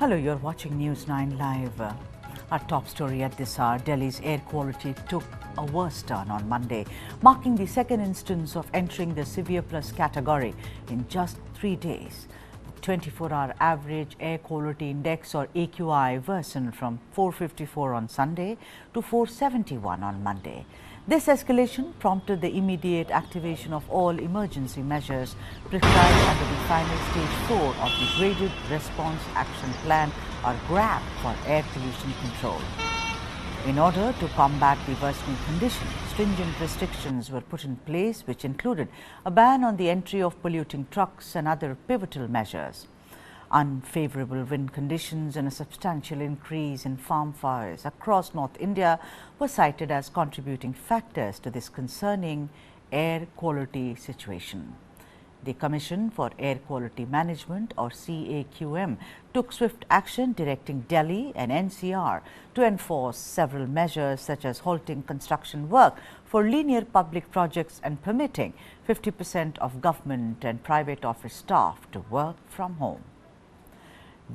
Hello, you're watching News 9 Live. Our top story at this hour, Delhi's air quality took a worse turn on Monday, marking the second instance of entering the severe plus category in just 3 days. The 24-hour average air quality index or AQI worsened from 454 on Sunday to 471 on Monday. This escalation prompted the immediate activation of all emergency measures prescribed under the final stage 4 of the Graded Response Action Plan or GRAP for air pollution control. In order to combat the worsening condition, stringent restrictions were put in place which included a ban on the entry of polluting trucks and other pivotal measures. Unfavorable wind conditions and a substantial increase in farm fires across North India were cited as contributing factors to this concerning air quality situation. The Commission for Air Quality Management or CAQM took swift action directing Delhi and NCR to enforce several measures such as halting construction work for linear public projects and permitting 50% of government and private office staff to work from home.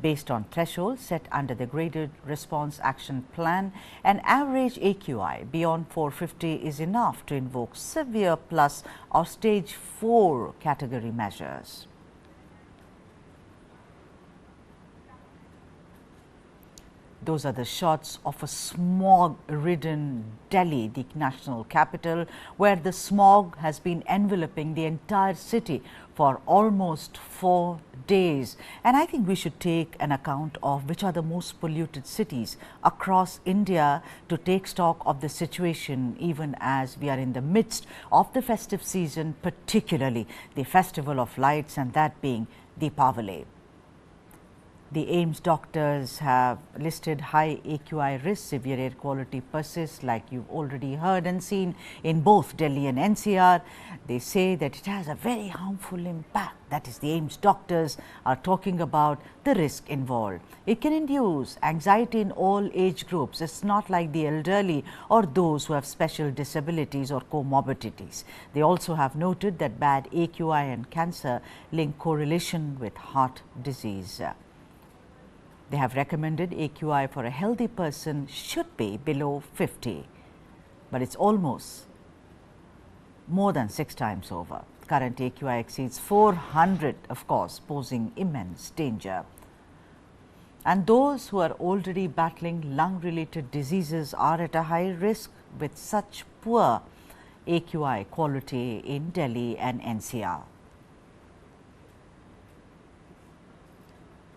Based on thresholds set under the Graded Response Action Plan, an average AQI beyond 450 is enough to invoke severe plus or stage 4 category measures. Those are the shots of a smog-ridden Delhi, the national capital, where the smog has been enveloping the entire city for almost 4 days. And I think we should take an account of which are the most polluted cities across India to take stock of the situation, even as we are in the midst of the festive season, particularly the Festival of Lights, and that being Deepavali. The AIIMS doctors have listed high AQI risk. Severe air quality persists, like you've already heard and seen in both Delhi and NCR. They say that it has a very harmful impact. That is, the AIIMS doctors are talking about the risk involved. It can induce anxiety in all age groups. It's not like the elderly or those who have special disabilities or comorbidities. They also have noted that bad AQI and cancer link correlation with heart disease. They have recommended AQI for a healthy person should be below 50, but it's almost more than 6 times over. Current AQI exceeds 400, of course, posing immense danger. And those who are already battling lung-related diseases are at a high risk with such poor AQI quality in Delhi and NCR.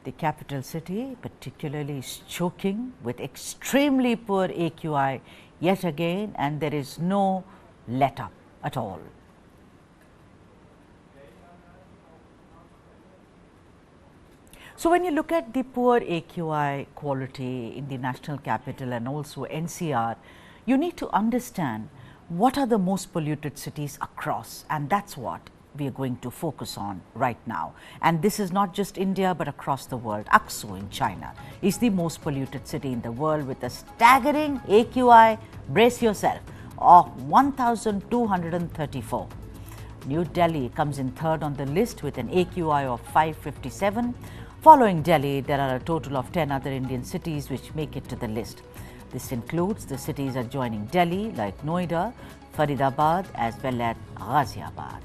The capital city particularly is choking with extremely poor AQI yet again, and there is no let up at all. So when you look at the poor AQI quality in the national capital and also NCR, you need to understand what are the most polluted cities across, and that's what we are going to focus on right now. And this is not just India but across the world. Aksu in China is the most polluted city in the world with a staggering AQI, brace yourself, of 1,234. New Delhi comes in third on the list with an AQI of 557. Following Delhi, there are a total of 10 other Indian cities which make it to the list. This includes the cities adjoining Delhi like Noida, Faridabad as well as Ghaziabad.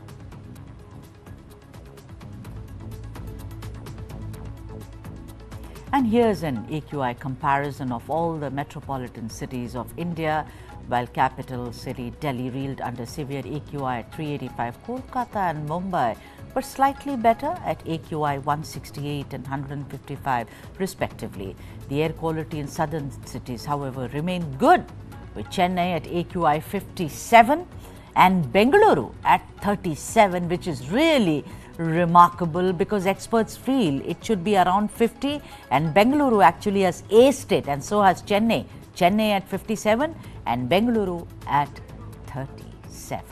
And here's an AQI comparison of all the metropolitan cities of India. While capital city Delhi reeled under severe AQI at 385, Kolkata and Mumbai were slightly better at AQI 168 and 155 respectively. The air quality in southern cities, however, remained good, with Chennai at AQI 57 and Bengaluru at 37, which is really remarkable because experts feel it should be around 50, and Bengaluru actually has aced it, and so has Chennai. Chennai at 57 and Bengaluru at 37.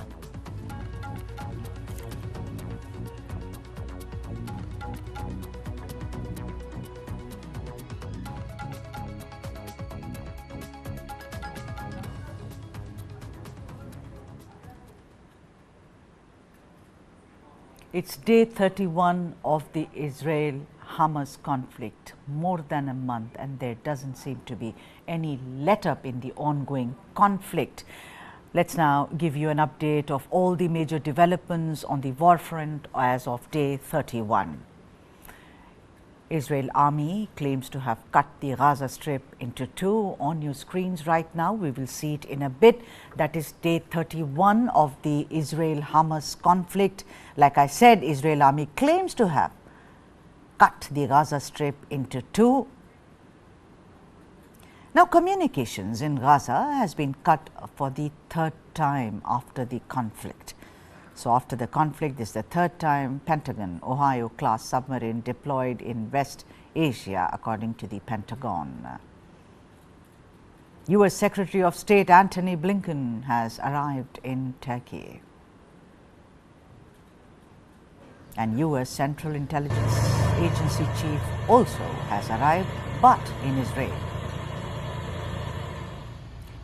It's day 31 of the Israel Israel-Hamas conflict more than a month, and there doesn't seem to be any let-up in the ongoing conflict. Let's now give you an update of all the major developments on the war front as of day 31. Israel army claims to have cut the Gaza Strip into two. On your screens right now, we will see it in a bit. That is day 31 of the Israel-Hamas conflict. Like I said, Israel army claims to have cut the Gaza Strip into two. Now, communications in Gaza has been cut for the third time after the conflict. So, after the conflict, this is the third time Pentagon Ohio-class submarine deployed in West Asia, according to the Pentagon. U.S. Secretary of State Antony Blinken has arrived in Turkey. And U.S. Central Intelligence Agency chief also has arrived, but in Israel.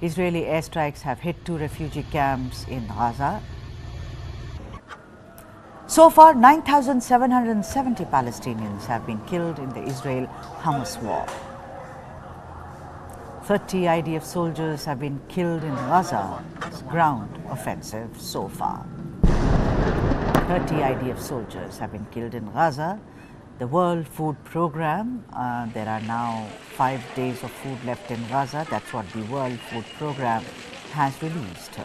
Israeli airstrikes have hit two refugee camps in Gaza. So far, 9,770 Palestinians have been killed in the Israel-Hamas war. 30 IDF soldiers have been killed in Gaza's ground offensive so far. 30 IDF soldiers have been killed in Gaza. The World Food Programme, there are now 5 days of food left in Gaza. That's what the World Food Programme has released.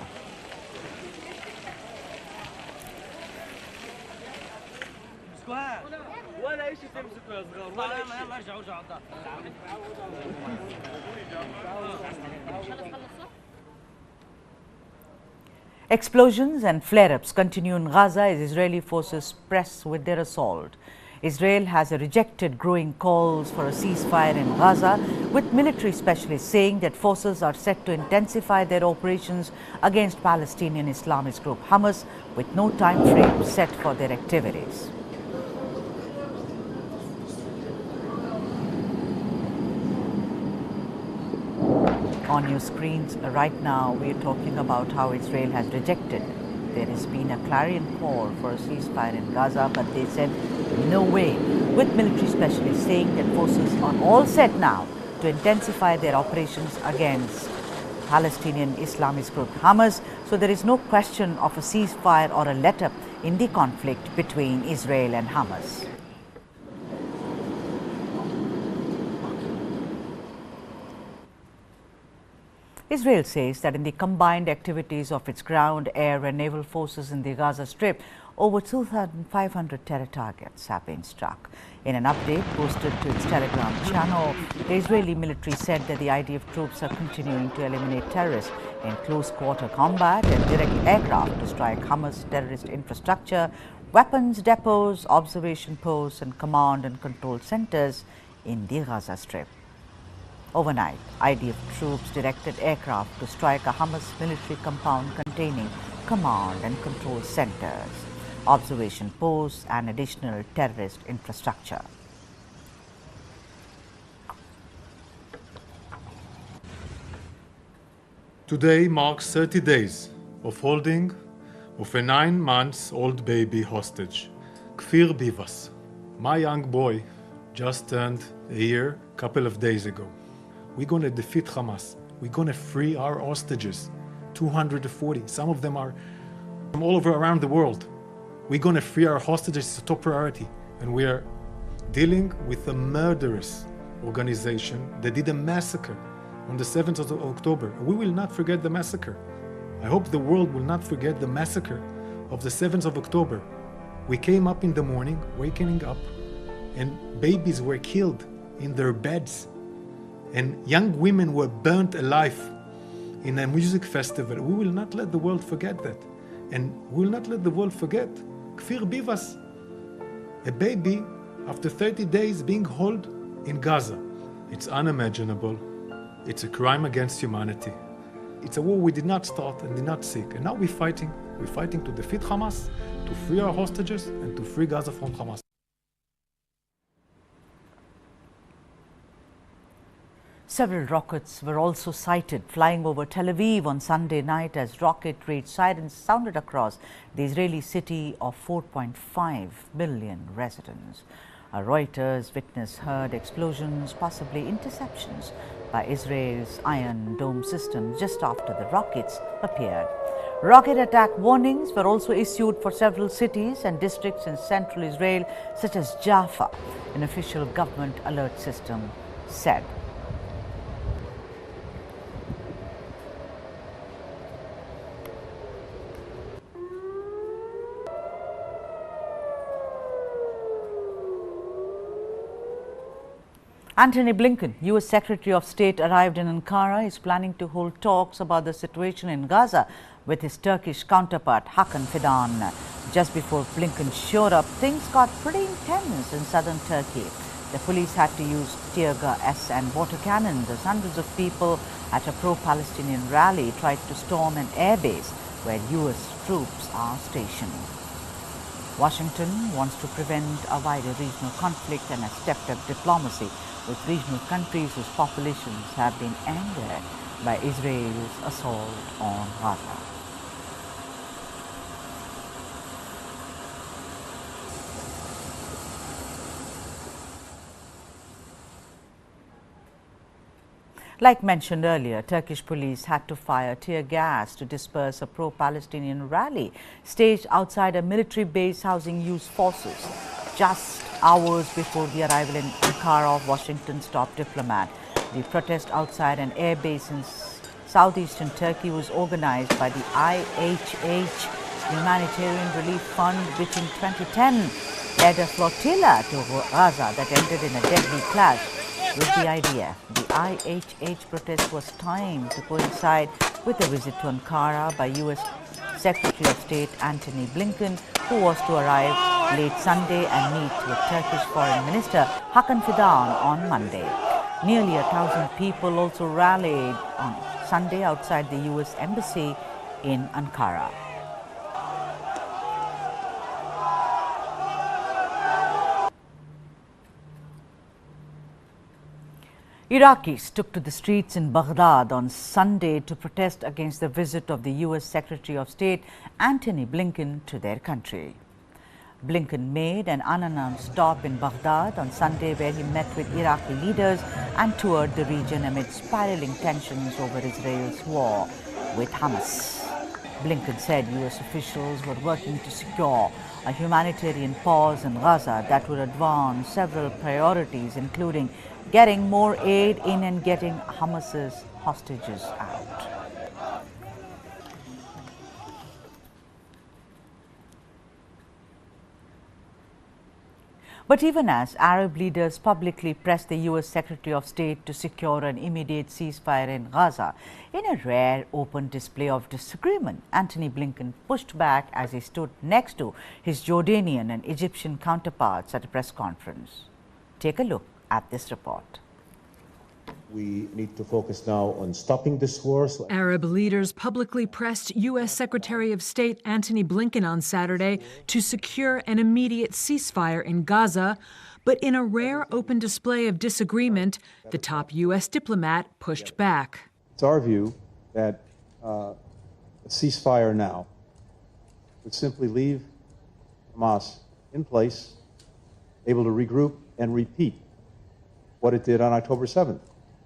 Explosions and flare-ups continue in Gaza as Israeli forces press with their assault. Israel has rejected growing calls for a ceasefire in Gaza, with military specialists saying that forces are set to intensify their operations against Palestinian Islamist group Hamas, with no time frame set for their activities. On your screens right now, we are talking about how Israel has rejected. There has been a clarion call for a ceasefire in Gaza, but they said no way, with military specialists saying that forces are all set now to intensify their operations against Palestinian Islamist group Hamas. So there is no question of a ceasefire or a let-up in the conflict between Israel and Hamas. Israel says that in the combined activities of its ground, air and naval forces in the Gaza Strip, over 2,500 terror targets have been struck. In an update posted to its Telegram channel, the Israeli military said that the IDF troops are continuing to eliminate terrorists in close-quarter combat and direct aircraft to strike Hamas terrorist infrastructure, weapons depots, observation posts and command and control centers in the Gaza Strip. Overnight, IDF troops directed aircraft to strike a Hamas military compound containing command and control centers, observation posts and additional terrorist infrastructure. Today marks 30 days of holding of a 9-month-old baby hostage, Kfir Bivas. My young boy just turned a year a couple of days ago. We're going to defeat Hamas. We're going to free our hostages, 240. Some of them are from all over around the world. We're going to free our hostages. It's a top priority. And we are dealing with a murderous organization that did a massacre on the 7th of October. We will not forget the massacre. I hope the world will not forget the massacre of the 7th of October. We came up in the morning, waking up, and babies were killed in their beds. And young women were burnt alive in a music festival. We will not let the world forget that. And we will not let the world forget Kfir Bivas, a baby after 30 days being held in Gaza. It's unimaginable. It's a crime against humanity. It's a war we did not start and did not seek. And now we're fighting. We're fighting to defeat Hamas, to free our hostages, and to free Gaza from Hamas. Several rockets were also sighted flying over Tel Aviv on Sunday night as rocket rage sirens sounded across the Israeli city of 4.5 million residents. A Reuters witness heard explosions, possibly interceptions, by Israel's Iron Dome system just after the rockets appeared. Rocket attack warnings were also issued for several cities and districts in central Israel, such as Jaffa, an official government alert system said. Antony Blinken, U.S. Secretary of State, arrived in Ankara. He is planning to hold talks about the situation in Gaza with his Turkish counterpart, Hakan Fidan. Just before Blinken showed up, things got pretty intense in southern Turkey. The police had to use tear gas and water cannons as hundreds of people at a pro-Palestinian rally tried to storm an airbase where U.S. troops are stationed. Washington wants to prevent a wider regional conflict and has stepped up diplomacy with regional countries whose populations have been angered by Israel's assault on Gaza. Like mentioned earlier, Turkish police had to fire tear gas to disperse a pro-Palestinian rally staged outside a military base housing U.S. forces, just hours before the arrival in Ankara of Washington's top diplomat. The protest outside an air base in southeastern Turkey was organized by the IHH Humanitarian Relief Fund, which in 2010 led a flotilla to Gaza that ended in a deadly clash with the IDF. The IHH protest was timed to coincide with a visit to Ankara by U.S. Secretary of State Antony Blinken, who was to arrive late Sunday and meet with Turkish Foreign Minister Hakan Fidan on Monday. Nearly 1,000 people also rallied on Sunday outside the U.S. Embassy in Ankara. Iraqis took to the streets in Baghdad on Sunday to protest against the visit of the U.S. Secretary of State Antony Blinken to their country. Blinken made an unannounced stop in Baghdad on Sunday where he met with Iraqi leaders and toured the region amid spiraling tensions over Israel's war with Hamas. Blinken said U.S. officials were working to secure a humanitarian pause in Gaza that would advance several priorities, including getting more aid in and getting Hamas's hostages out. But even as Arab leaders publicly pressed the U.S. Secretary of State to secure an immediate ceasefire in Gaza, in a rare open display of disagreement, Antony Blinken pushed back as he stood next to his Jordanian and Egyptian counterparts at a press conference. Take a look at this report. We need to focus now on stopping this war. Arab leaders publicly pressed U.S. Secretary of State Antony Blinken on Saturday to secure an immediate ceasefire in Gaza. But in a rare open display of disagreement, the top U.S. diplomat pushed back. It's our view that a ceasefire now would simply leave Hamas in place, able to regroup and repeat what it did on October 7th.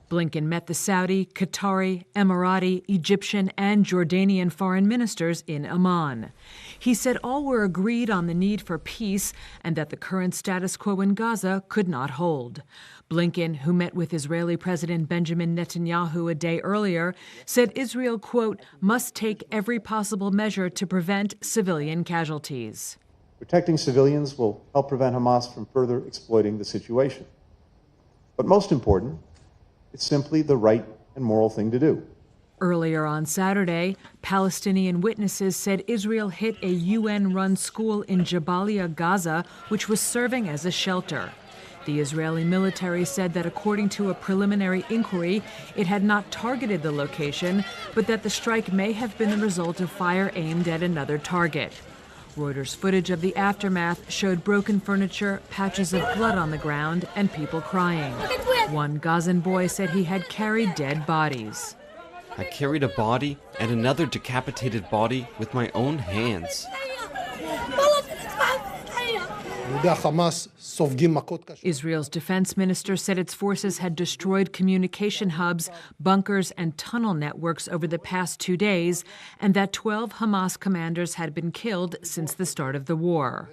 Blinken met the Saudi, Qatari, Emirati, Egyptian, and Jordanian foreign ministers in Amman. He said all were agreed on the need for peace and that the current status quo in Gaza could not hold. Blinken, who met with Israeli President Benjamin Netanyahu a day earlier, said Israel, quote, must take every possible measure to prevent civilian casualties. Protecting civilians will help prevent Hamas from further exploiting the situation. But most important, it's simply the right and moral thing to do. Earlier on Saturday, Palestinian witnesses said Israel hit a UN-run school in Jabalia, Gaza, which was serving as a shelter. The Israeli military said that according to a preliminary inquiry, it had not targeted the location, but that the strike may have been the result of fire aimed at another target. Reuters footage of the aftermath showed broken furniture, patches of blood on the ground, and people crying. One Gazan boy said he had carried dead bodies. I carried a body and another decapitated body with my own hands. Israel's defense minister said its forces had destroyed communication hubs, bunkers, and tunnel networks over the past 2 days, and that 12 Hamas commanders had been killed since the start of the war.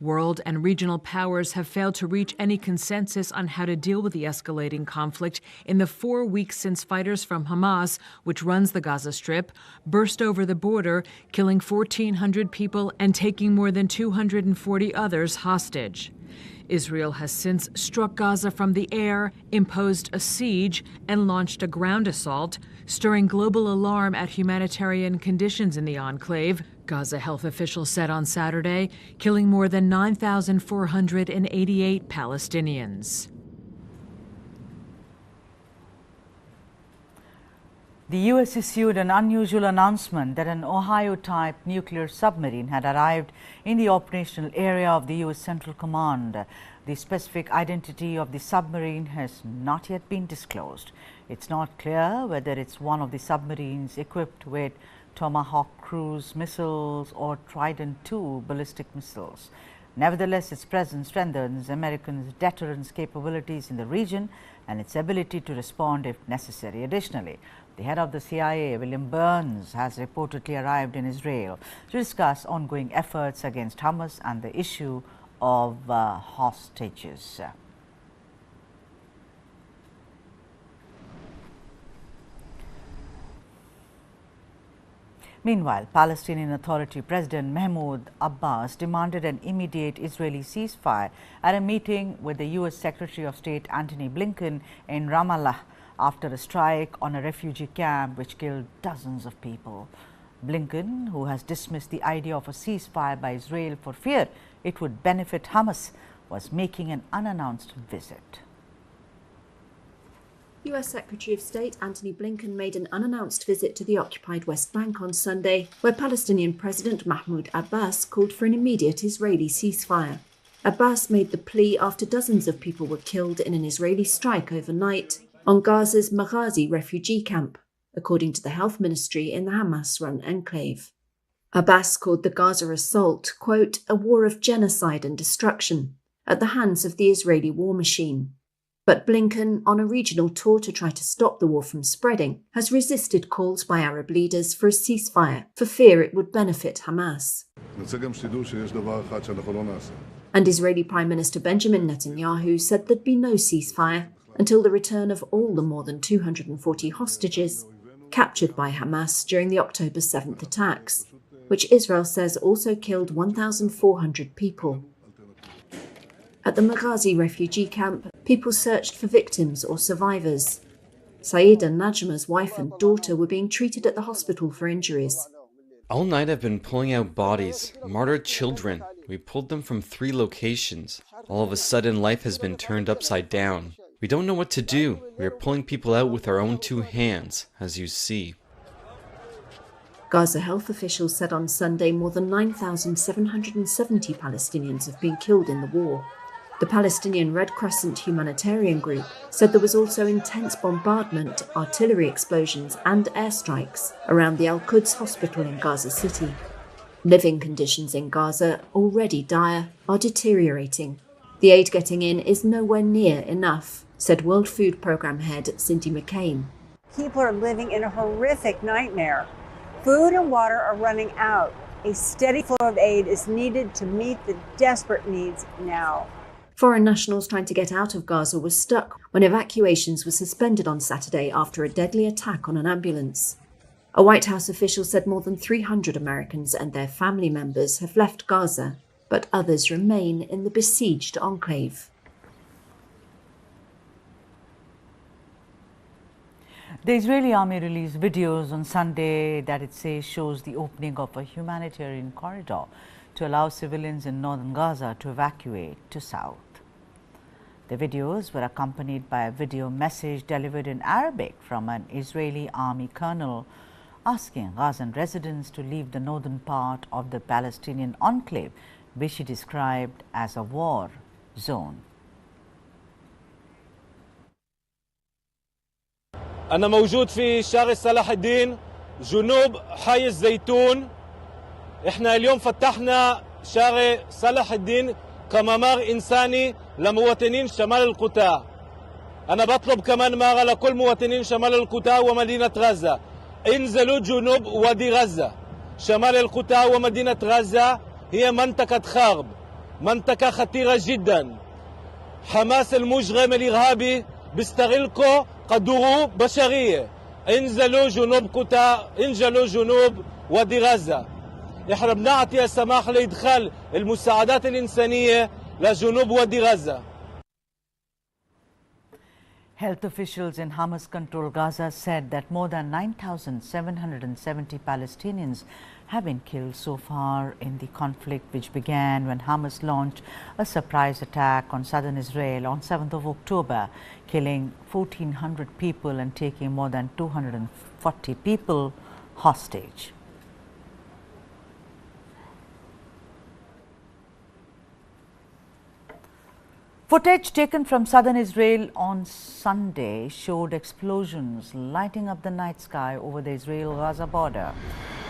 World and regional powers have failed to reach any consensus on how to deal with the escalating conflict in the 4 weeks since fighters from Hamas, which runs the Gaza Strip, burst over the border, killing 1,400 people and taking more than 240 others hostage. Israel has since struck Gaza from the air, imposed a siege, and launched a ground assault, stirring global alarm at humanitarian conditions in the enclave, Gaza health officials said on Saturday, killing more than 9,488 Palestinians. The U.S. issued an unusual announcement that an Ohio-type nuclear submarine had arrived in the operational area of the U.S. Central Command. The specific identity of the submarine has not yet been disclosed. It's not clear whether it's one of the submarines equipped with Tomahawk cruise missiles or Trident II ballistic missiles. Nevertheless, its presence strengthens Americans' deterrence capabilities in the region and its ability to respond if necessary. Additionally, the head of the CIA, William Burns, has reportedly arrived in Israel to discuss ongoing efforts against Hamas and the issue of hostages. Meanwhile, Palestinian Authority President Mahmoud Abbas demanded an immediate Israeli ceasefire at a meeting with the U.S. Secretary of State Antony Blinken in Ramallah after a strike on a refugee camp which killed dozens of people. Blinken, who has dismissed the idea of a ceasefire by Israel for fear it would benefit Hamas, was making an unannounced visit. U.S. Secretary of State Antony Blinken made an unannounced visit to the occupied West Bank on Sunday, where Palestinian President Mahmoud Abbas called for an immediate Israeli ceasefire. Abbas made the plea after dozens of people were killed in an Israeli strike overnight on Gaza's Maghazi refugee camp, according to the health ministry in the Hamas-run enclave. Abbas called the Gaza assault, quote, a war of genocide and destruction at the hands of the Israeli war machine. But Blinken, on a regional tour to try to stop the war from spreading, has resisted calls by Arab leaders for a ceasefire for fear it would benefit Hamas. And Israeli Prime Minister Benjamin Netanyahu said there'd be no ceasefire until the return of all the more than 240 hostages captured by Hamas during the October 7th attacks, which Israel says also killed 1,400 people. At the Maghazi refugee camp, people searched for victims or survivors. Saeed and Najma's wife and daughter were being treated at the hospital for injuries. All night I've been pulling out bodies, martyred children. We pulled them from 3 locations. All of a sudden, life has been turned upside down. We don't know what to do. We are pulling people out with our own 2 hands, as you see. Gaza health officials said on Sunday more than 9,770 Palestinians have been killed in the war. The Palestinian Red Crescent humanitarian group said there was also intense bombardment, artillery explosions and airstrikes around the Al-Quds hospital in Gaza City. Living conditions in Gaza, already dire, are deteriorating. The aid getting in is nowhere near enough, said World Food Programme head Cindy McCain. People are living in a horrific nightmare. Food and water are running out. A steady flow of aid is needed to meet the desperate needs now. Foreign nationals trying to get out of Gaza were stuck when evacuations were suspended on Saturday after a deadly attack on an ambulance. A White House official said more than 300 Americans and their family members have left Gaza, but others remain in the besieged enclave. The Israeli army released videos on Sunday that it says shows the opening of a humanitarian corridor to allow civilians in northern Gaza to evacuate to south. The videos were accompanied by a video message delivered in Arabic from an Israeli army colonel asking Gazan residents to leave the northern part of the Palestinian enclave, which he described as a war zone. أنا موجود في شارع صلاح الدين جنوب حي الزيتون. إحنا اليوم فتحنا شارع صلاح الدين كممر إنساني لمواطنين شمال القطاع. أنا بطلب كمان مرة لكل مواطنين شمال القطاع ومدينة غزة، انزلوا جنوب وادي غزة. شمال القطاع ومدينة غزة هي منطقة حرب، منطقة خطيرة جدا. حماس المجرم الإرهابي بيستغلكم كدروع بشرية. انزلوا جنوب قطاع، انزلوا جنوب وادي غزة. احنا بنعطي السماح لإدخال المساعدات الإنسانية لجنوب وادي غزة. Health officials in Hamas-controlled Gaza said that more than 9,770 Palestinians have been killed so far in the conflict, which began when Hamas launched a surprise attack on southern Israel on 7th of October, killing 1,400 people and taking more than 240 people hostage. Footage taken from southern Israel on Sunday showed explosions lighting up the night sky over the Israel-Gaza border.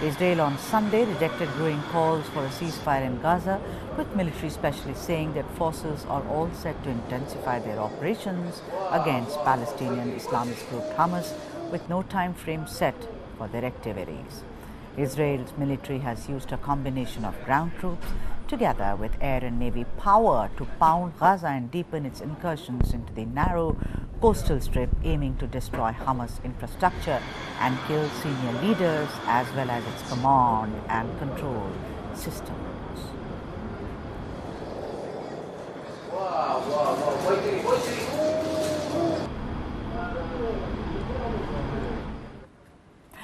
Israel on Sunday rejected growing calls for a ceasefire in Gaza, with military specialists saying that forces are all set to intensify their operations against Palestinian Islamist group Hamas, with no time frame set for their activities. Israel's military has used a combination of ground troops together with air and navy power to pound Gaza and deepen its incursions into the narrow coastal strip, aiming to destroy Hamas infrastructure and kill senior leaders as well as its command and control systems.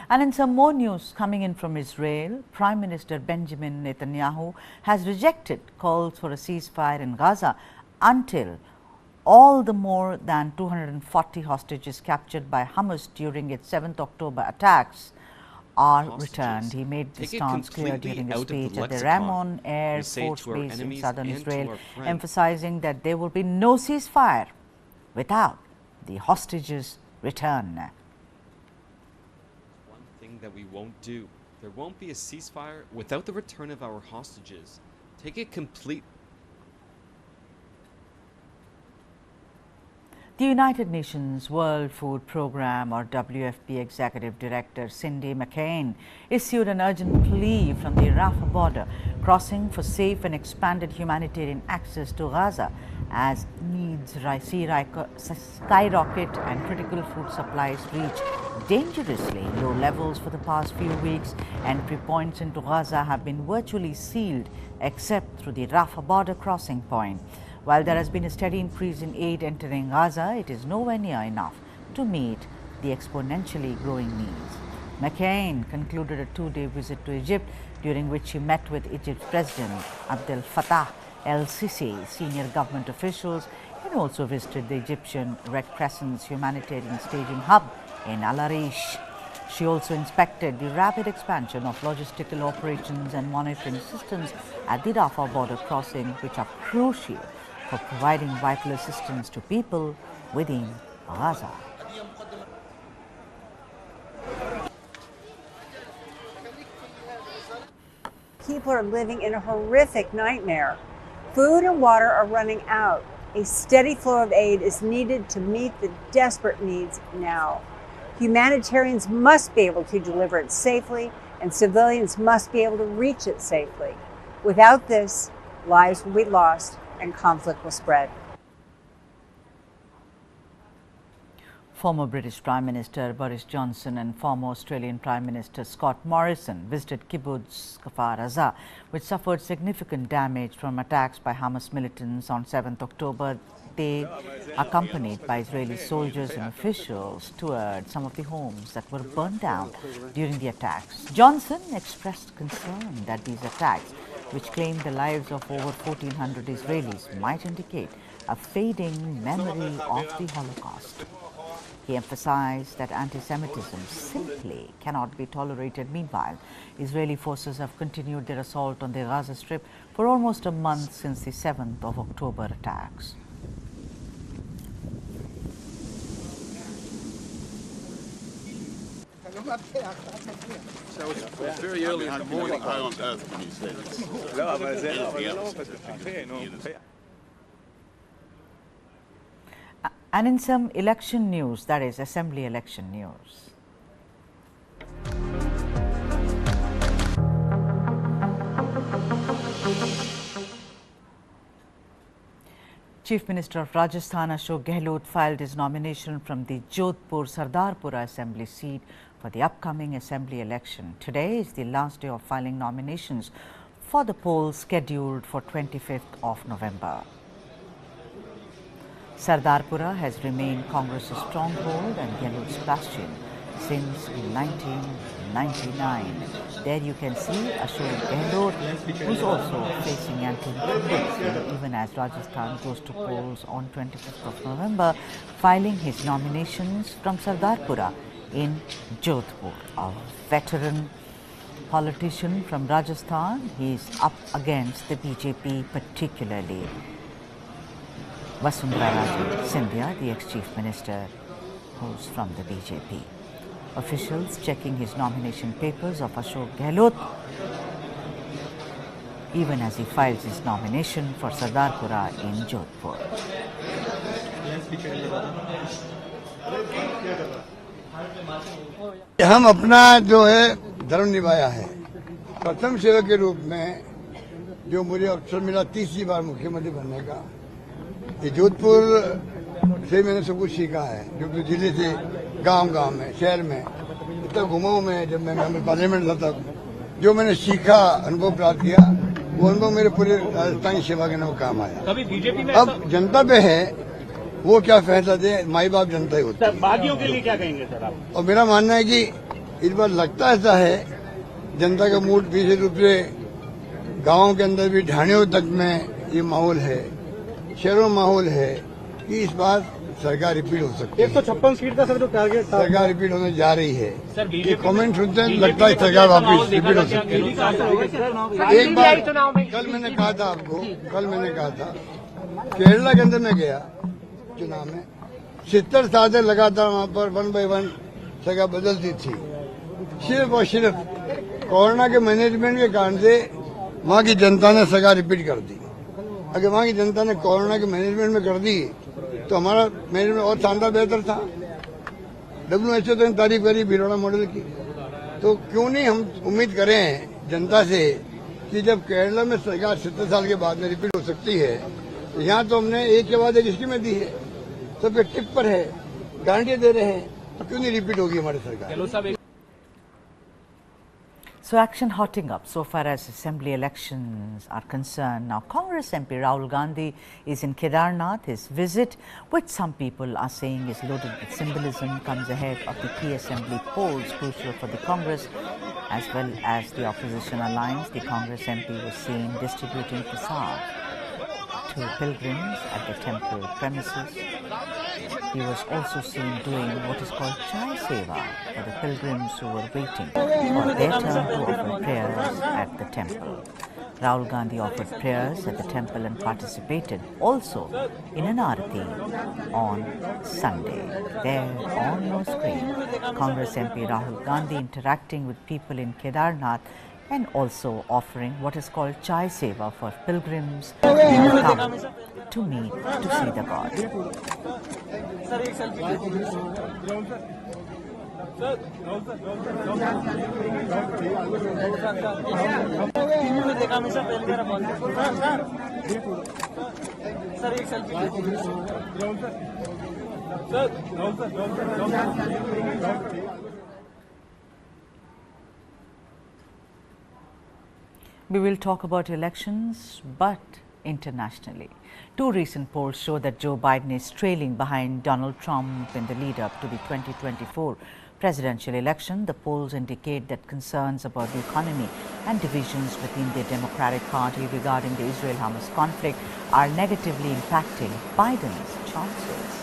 And in some more news coming in from Israel, Prime Minister Benjamin Netanyahu has rejected calls for a ceasefire in Gaza until all the more than 240 hostages captured by Hamas during its 7th October attacks are returned. He made this stance clear during a speech at the Ramon Air Force Base in southern Israel, emphasizing that there will be no ceasefire without the hostages' return. That we won't do. There won't be a ceasefire without the return of our hostages. Take it complete. The United Nations World Food Programme, or WFP Executive Director Cindy McCain, issued an urgent plea from the Rafah border crossing for safe and expanded humanitarian access to Gaza as needs skyrocket and critical food supplies reach dangerously low levels for the past few weeks. Entry points into Gaza have been virtually sealed except through the Rafah border crossing point. While there has been a steady increase in aid entering Gaza, it is nowhere near enough to meet the exponentially growing needs. McCain concluded a two-day visit to Egypt, during which he met with Egypt's President Abdel Fattah el-Sisi, senior government officials, and also visited the Egyptian Red Crescent's humanitarian staging hub in Al Arish. She also inspected the rapid expansion of logistical operations and monitoring systems at the Rafah border crossing, which are crucial for providing vital assistance to people within Gaza. People are living in a horrific nightmare. Food and water are running out. A steady flow of aid is needed to meet the desperate needs now. Humanitarians must be able to deliver it safely, and civilians must be able to reach it safely. Without this, lives will be lost and conflict will spread. Former British Prime Minister Boris Johnson and former Australian Prime Minister Scott Morrison visited Kibbutz Kfar Aza, which suffered significant damage from attacks by Hamas militants on 7th October. They, accompanied by Israeli soldiers and officials, toured some of the homes that were burned down during the attacks. Johnson expressed concern that these attacks, which claimed the lives of over 1,400 Israelis, might indicate a fading memory of the Holocaust. He emphasized that anti-Semitism simply cannot be tolerated. Meanwhile, Israeli forces have continued their assault on the Gaza Strip for almost a month since the 7th of October attacks. It's very early in the morning. How on earth can you say this? And in some election news, that is assembly election news. Chief Minister of Rajasthan Ashok Gehlot filed his nomination from the Jodhpur Sardarpura assembly seat for the upcoming assembly election. Today is the last day of filing nominations for the polls scheduled for 25th of November. Sardarpura has remained Congress's stronghold and Gehlot's bastion since 1999. There you can see Ashok Gehlot, who is also facing anti-incumbents even as Rajasthan goes to polls on 25th of November, filing his nominations from Sardarpura in Jodhpur. A veteran politician from Rajasthan, he is up against the BJP, particularly Vasundhara Raje Scindia, the ex-chief minister, who's from the BJP. Officials checking his nomination papers of Ashok Gehlot, even as he files his nomination for Sardarpura in Jodhpur. हम अपना जो है धर्म निभाया है। प्रथम सेवक के रूप में जो मुझे अवसर मिला तीसरी बार मुख्यमंत्री बनने का, ये जोधपुर से मैंने सब कुछ सीखा है। जो जिले से गांव-गांव में, शहर में इतना घुमा हूं मैं, जब मैं मेंबर पार्लियामेंट था तब जो मैंने सीखा, अनुभव प्राप्त किया, वो अनुभव मेरे पूरे राजस्थानी सेवा के नाम काम आया। अब जनता पे है वो क्या फैसला दे, माई बाप जनता ही होती है। बागियों के लिए क्या कहेंगे सर आप? और मेरा मानना है कि इस बार लगता ऐसा है जनता का मूड विशेष रूप से गाँव के अंदर भी ढाणियों तक में ये माहौल है, शहरों में माहौल है कि इस बार सरकार रिपीट हो सकती है। 156 सीट का सर जो टारगेट था, सरकार रिपीट होने जा रही है। ये कमेंट सुनते हैं लगता है सरकार वापस रिपीट हो सकती है। एक बार कल मैंने कहा था आपको, केरला के अंदर मैं गया चुनाव में, 70 साल से लगातार वहाँ पर 1 by 1 सरकार बदलती थी। सिर्फ और सिर्फ कोरोना के मैनेजमेंट के कारण से वहाँ की जनता ने सरकार रिपीट कर दी। अगर वहाँ की जनता ने कोरोना के मैनेजमेंट में कर दी तो हमारा मैनेजमेंट और शानदार बेहतर था। WHO तो तारीफ करी भिलोड़ा मॉडल की, तो क्यों नहीं हम उम्मीद करें जनता से कि जब केरला में सरकार 70 साल के बाद में रिपीट हो सकती है, तो यहाँ तो हमने एक के बाद एक स्कीमें दी है, सबके टिप पर है, गारंटी दे रहे हैं, तो क्यों नहीं रिपीट होगी हमारी सरकार। So action hotting up so far as assembly elections are concerned. Now Congress MP Rahul Gandhi is in Kedarnath. His visit, which some people are saying is loaded with symbolism, comes ahead of the key assembly polls crucial for the Congress as well as the opposition alliance. The Congress MP was seen distributing prasad to pilgrims at the temple premises. He was also seen doing what is called chai seva for the pilgrims who were waiting for their turn to offer prayers at the temple. Rahul Gandhi offered prayers at the temple and participated also in an arati on Sunday. There on your screen, Congress MP Rahul Gandhi interacting with people in Kedarnath and also offering what is called chai seva for pilgrims who have come to meet, to see the God. We will talk about elections, but internationally. Two recent polls show that Joe Biden is trailing behind Donald Trump in the lead-up to the 2024 presidential election. The polls indicate that concerns about the economy and divisions within the Democratic Party regarding the Israel-Hamas conflict are negatively impacting Biden's chances.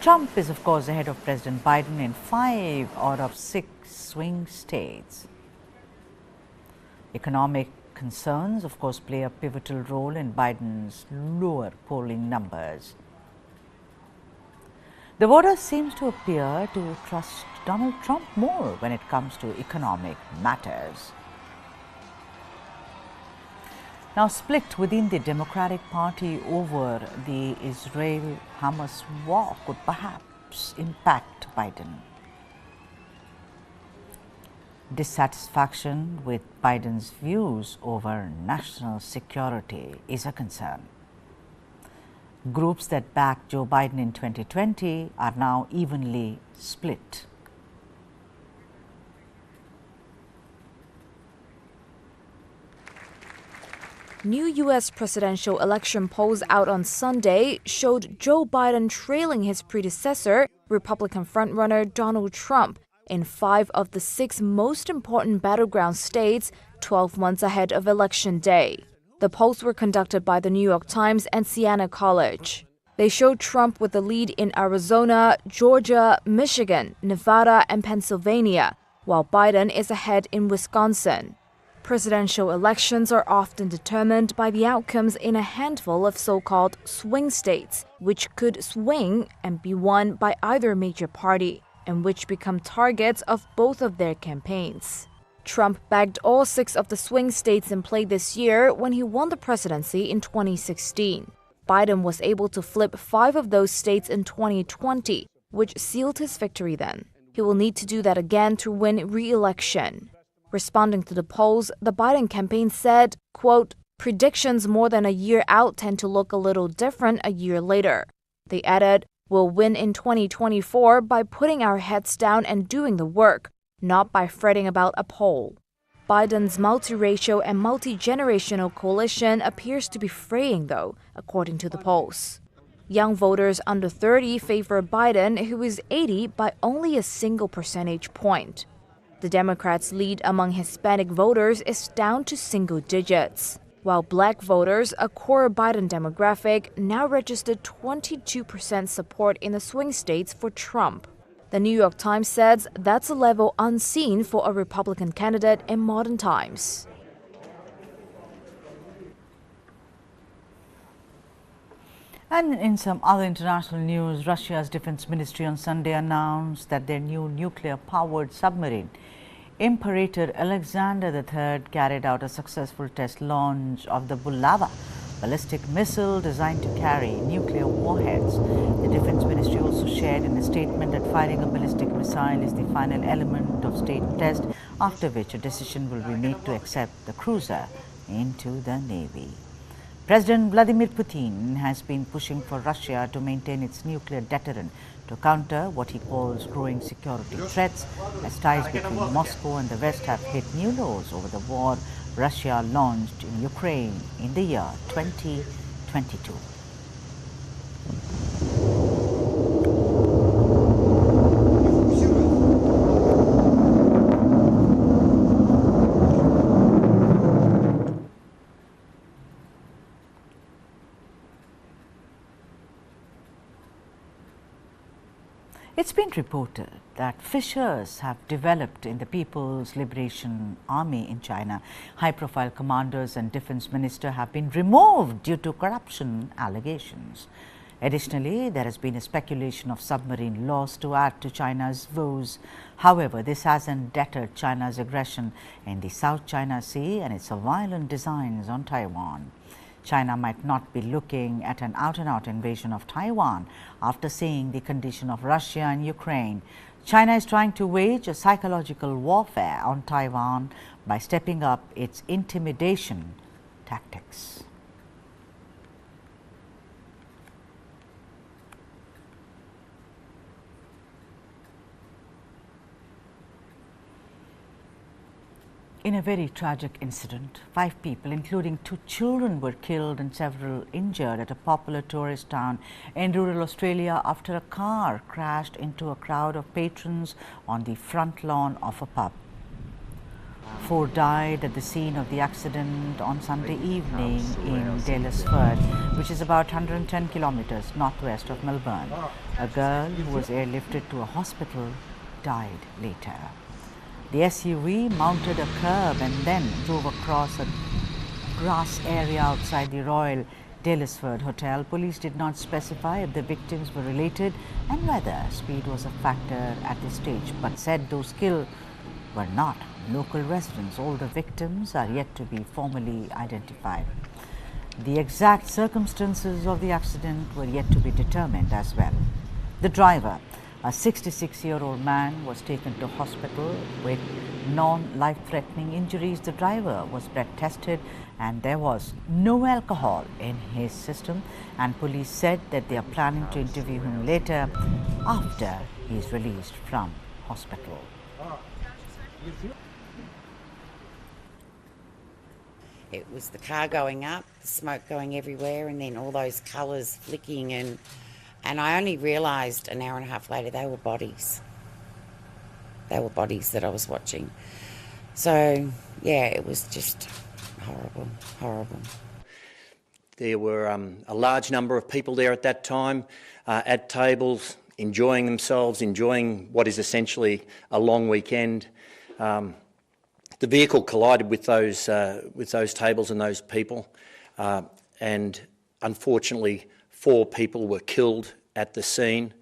Trump is, of course, ahead of President Biden in 5 out of 6 swing states. Economic concerns, of course, play a pivotal role in Biden's lower polling numbers. The voters seem to appear to trust Donald Trump more when it comes to economic matters. Now split within the Democratic Party over the Israel-Hamas war could perhaps impact Biden. Dissatisfaction with Biden's views over national security is a concern. Groups that backed Joe Biden in 2020 are now evenly split. New U.S. presidential election polls out on Sunday showed Joe Biden trailing his predecessor, Republican frontrunner Donald Trump, in 5 of the 6 most important battleground states 12 months ahead of Election Day. The polls were conducted by the New York Times and Siena College. They showed Trump with the lead in Arizona, Georgia, Michigan, Nevada, and Pennsylvania, while Biden is ahead in Wisconsin. Presidential elections are often determined by the outcomes in a handful of so-called swing states, which could swing and be won by either major party, and which become targets of both of their campaigns. Trump bagged all 6 of the swing states in play this year when he won the presidency in 2016. Biden was able to flip 5 of those states in 2020, which sealed his victory then. He will need to do that again to win re-election. Responding to the polls, the Biden campaign said, quote, "Predictions more than a year out tend to look a little different a year later." They added, "We'll win in 2024 by putting our heads down and doing the work, not by fretting about a poll." Biden's multiracial and multi-generational coalition appears to be fraying, though, according to the polls. Young voters under 30 favor Biden, who is 80, by only a single percentage point. The Democrats' lead among Hispanic voters is down to single digits, while black voters, a core Biden demographic, now registered 22% support in the swing states for Trump. The New York Times says that's a level unseen for a Republican candidate in modern times. And in some other international news, Russia's defense ministry on Sunday announced that their new nuclear-powered submarine, Imperator Alexander III, carried out a successful test launch of the Bulava ballistic missile designed to carry nuclear warheads. The defense ministry also shared in a statement that firing a ballistic missile is the final element of state test, after which a decision will be made to accept the cruiser into the Navy. President Vladimir Putin has been pushing for Russia to maintain its nuclear deterrent to counter what he calls growing security threats, as ties between Moscow and the West have hit new lows over the war Russia launched in Ukraine in the year 2022. It's been reported that fissures have developed in the People's Liberation Army in China. High-profile commanders and defense minister have been removed due to corruption allegations. Additionally, there has been a speculation of submarine loss to add to China's woes. However, this hasn't deterred China's aggression in the South China Sea and its violent designs on Taiwan. China might not be looking at an out-and-out invasion of Taiwan after seeing the condition of Russia and Ukraine. China is trying to wage a psychological warfare on Taiwan by stepping up its intimidation tactics. In a very tragic incident, 5 people, including 2 children, were killed and several injured at a popular tourist town in rural Australia after a car crashed into a crowd of patrons on the front lawn of a pub. 4 died at the scene of the accident on Sunday evening in Daylesford, which is about 110 kilometers northwest of Melbourne. A girl who was airlifted to a hospital died later. The SUV mounted a curb and then drove across a grass area outside the Royal Daylesford Hotel. Police did not specify if the victims were related and whether speed was a factor at this stage, but said those killed were not local residents. All the victims are yet to be formally identified. The exact circumstances of the accident were yet to be determined as well. The driver, a 66-year-old man, was taken to hospital with non-life-threatening injuries. The driver was breath tested and there was no alcohol in his system, and police said that they are planning to interview him later after he is released from hospital. It was the car going up, the smoke going everywhere, and then all those colours flicking, and I only realised an hour and a half later they were bodies. They were bodies that I was watching. So, yeah, it was just horrible, horrible. There were a large number of people there at that time, at tables, enjoying themselves, enjoying what is essentially a long weekend. The vehicle collided with those tables and those people, and unfortunately 4 people were killed at the scene.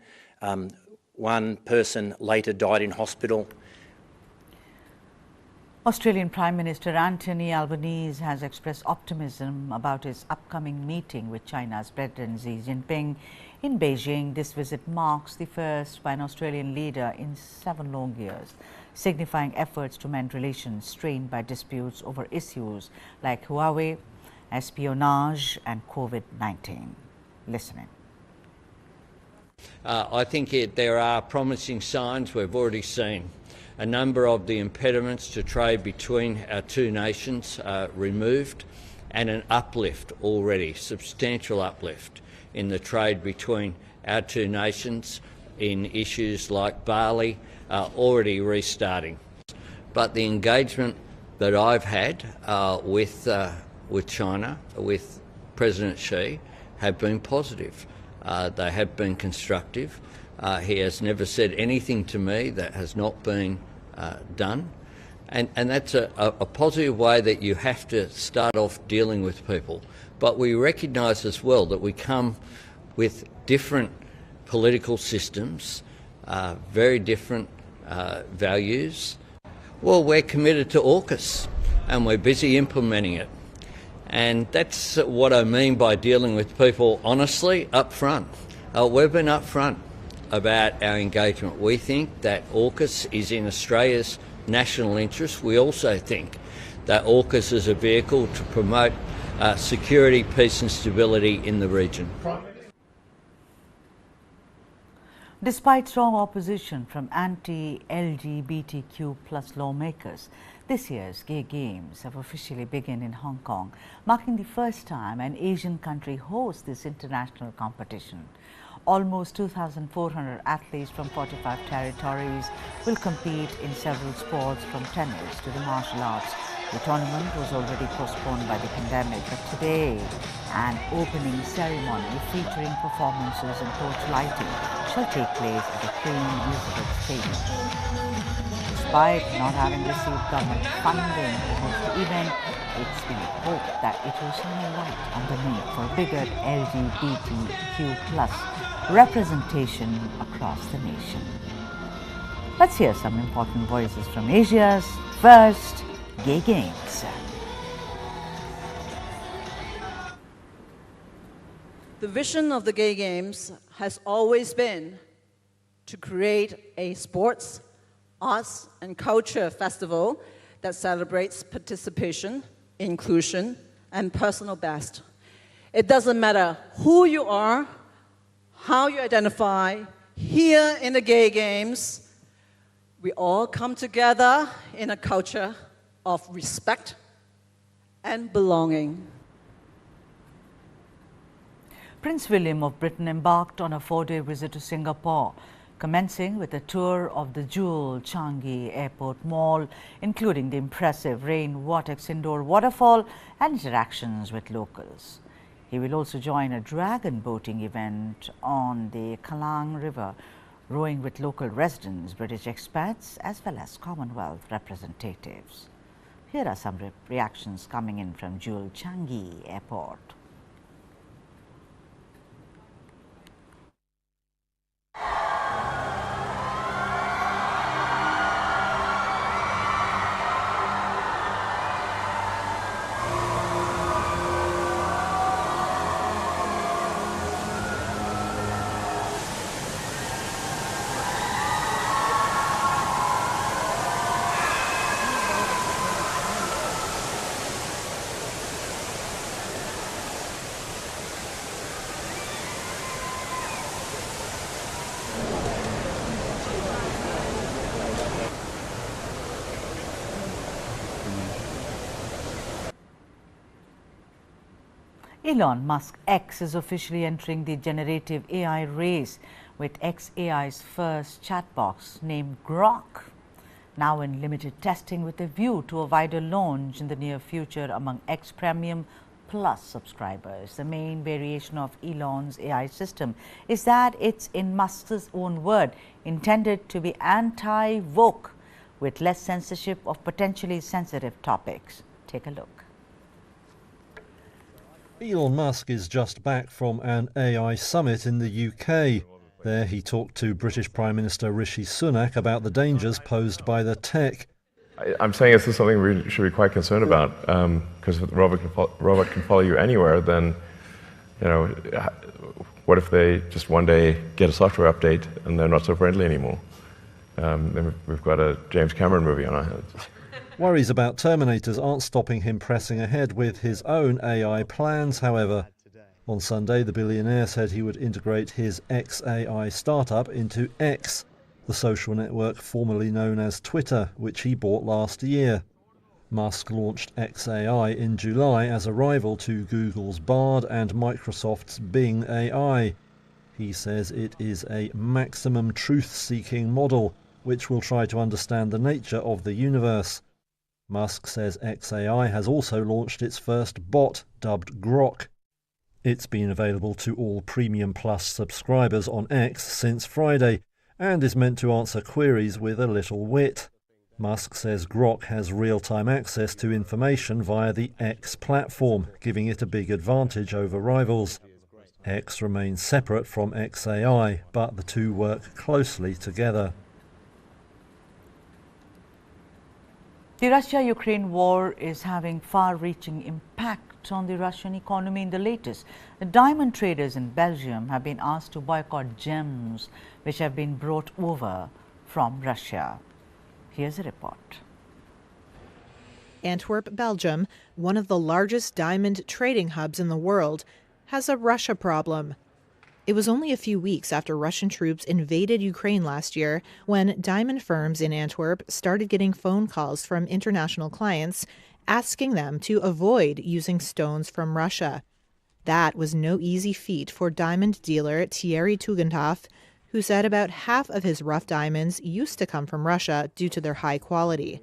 One person later died in hospital. Australian Prime Minister Anthony Albanese has expressed optimism about his upcoming meeting with China's President Xi Jinping in Beijing. This visit marks the first by an Australian leader in 7 long years, signifying efforts to mend relations strained by disputes over issues like Huawei, espionage and COVID-19. Listening. I think there are promising signs. We've already seen a number of the impediments to trade between our two nations removed, and an uplift already, substantial uplift in the trade between our two nations in issues like barley, already restarting. But the engagement that I've had with China, with President Xi, have been positive. They have been constructive. He has never said anything to me that has not been done. And that's a positive way that you have to start off dealing with people. But we recognise as well that we come with different political systems, very different values. Well, we're committed to AUKUS and we're busy implementing it. And that's what I mean by dealing with people honestly, up front. We've been up front about our engagement. We think that AUKUS is in Australia's national interest. We also think that AUKUS is a vehicle to promote security, peace and stability in the region. Despite strong opposition from anti-LGBTQ+ lawmakers, this year's Gay Games have officially begun in Hong Kong, marking the first time an Asian country hosts this international competition. Almost 2,400 athletes from 45 territories will compete in several sports, from tennis to the martial arts. The tournament was already postponed by the pandemic, but today an opening ceremony featuring performances and torch lighting shall take place at the Queen Elizabeth Stadium. Despite not having received government funding to host the event, it's been hoped that it will shine a light on the need for bigger LGBTQ+ representation across the nation. Let's hear some important voices from Asia's first Gay Games. The vision of the Gay Games has always been to create a sports, arts and culture festival that celebrates participation, inclusion and personal best. It doesn't matter who you are, how you identify. Here in the Gay Games, we all come together in a culture of respect and belonging. Prince William of Britain embarked on a 4-day visit to Singapore, commencing with a tour of the Jewel Changi Airport Mall, including the impressive Rain Vortex indoor waterfall and interactions with locals. He will also join a dragon boating event on the Kallang River, rowing with local residents, British expats, as well as Commonwealth representatives. Here are some reactions coming in from Jewel Changi Airport. Elon Musk X is officially entering the generative AI race, with XAI's first chat box named Grok now in limited testing with a view to a wider launch in the near future among X Premium Plus subscribers. The main variation of Elon's AI system is that it's, in Musk's own word, intended to be anti-woke, with less censorship of potentially sensitive topics. Take a look. Elon Musk is just back from an AI summit in the UK. There he talked to British Prime Minister Rishi Sunak about the dangers posed by the tech. I'm saying this is something we should be quite concerned about, because if the robot can follow you anywhere, then, you know, what if they just one day get a software update and they're not so friendly anymore? Then we've got a James Cameron movie on our hands. Worries about Terminators aren't stopping him pressing ahead with his own AI plans, however. On Sunday, the billionaire said he would integrate his XAI startup into X, the social network formerly known as Twitter, which he bought last year. Musk launched XAI in July as a rival to Google's Bard and Microsoft's Bing AI. He says it is a maximum truth-seeking model, which will try to understand the nature of the universe. Musk says XAI has also launched its first bot, dubbed Grok. It's been available to all Premium Plus subscribers on X since Friday, and is meant to answer queries with a little wit. Musk says Grok has real-time access to information via the X platform, giving it a big advantage over rivals. X remains separate from XAI, but the two work closely together. The Russia-Ukraine war is having far-reaching impact on the Russian economy in the latest. The diamond traders in Belgium have been asked to boycott gems which have been brought over from Russia. Here's a report. Antwerp, Belgium, one of the largest diamond trading hubs in the world, has a Russia problem. It was only a few weeks after Russian troops invaded Ukraine last year when diamond firms in Antwerp started getting phone calls from international clients asking them to avoid using stones from Russia. That was no easy feat for diamond dealer Thierry Tugendhoff, who said about half of his rough diamonds used to come from Russia due to their high quality.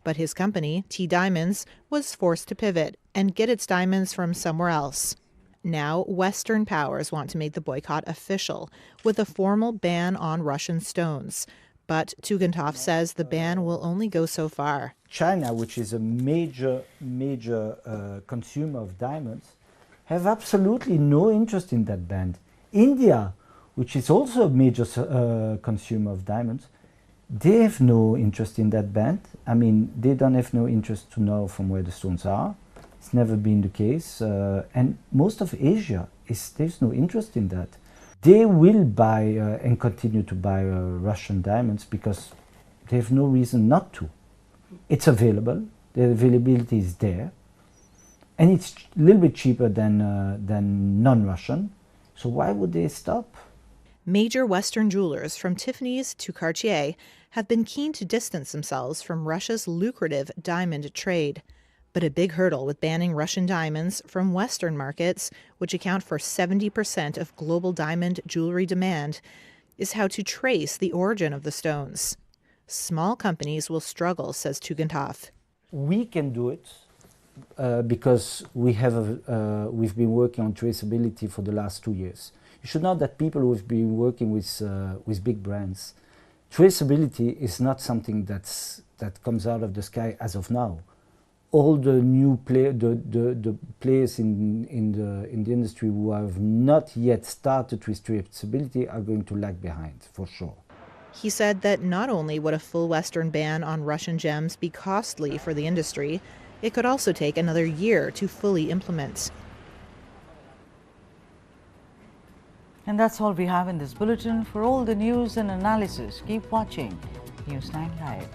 But his company, T Diamonds, was forced to pivot and get its diamonds from somewhere else. Now, Western powers want to make the boycott official, with a formal ban on Russian stones. But Tugendhoff says the ban will only go so far. China, which is a major consumer of diamonds, have absolutely no interest in that ban. India, which is also a major consumer of diamonds, they have no interest in that ban. I mean, they don't have no interest to know from where the stones are. It's never been the case. And most of Asia, there's no interest in that. They will buy and continue to buy Russian diamonds because they have no reason not to. It's available, the availability is there, and it's a little bit cheaper than non-Russian, so why would they stop? Major Western jewelers, from Tiffany's to Cartier, have been keen to distance themselves from Russia's lucrative diamond trade. But a big hurdle with banning Russian diamonds from Western markets, which account for 70% of global diamond jewelry demand, is how to trace the origin of the stones. Small companies will struggle, says Tugendhoff. We can do it because we've been working on traceability for the last 2 years. You should know that people who've been working with big brands, traceability is not something that comes out of the sky as of now. All the new the players in the industry who have not yet started with traceability are going to lag behind, for sure. He said that not only would a full Western ban on Russian gems be costly for the industry, it could also take another year to fully implement. And that's all we have in this bulletin. For all the news and analysis, keep watching News 9 Live.